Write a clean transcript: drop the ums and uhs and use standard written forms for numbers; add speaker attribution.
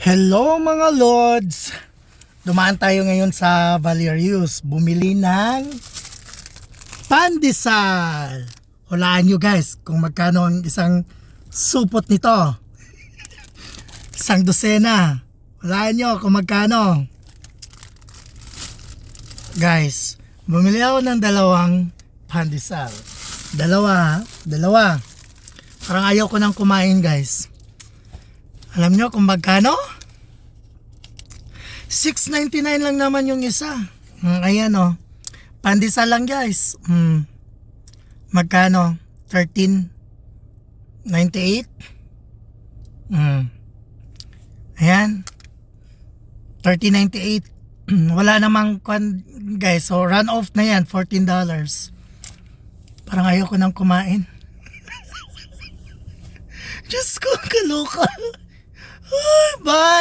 Speaker 1: Hello mga Lods! Dumaan tayo ngayon sa Valerius. Bumili ng pandesal. Hulaan nyo guys kung magkano ang isang supot nito. Isang dosena. Hulaan nyo kung magkano. Guys, bumili ako ng dalawang pandesal. Dalawa. Parang ayaw ko nang kumain guys. Alam nyo kung magkano? 6.99 lang naman yung isa. Ayan o. Pandesal lang guys. Magkano? 13.98. Ayan. 13.98. Wala namang guys. So run off na yan. $14. Parang ayaw ko nang kumain. Diyos ko, kaloka. Bye!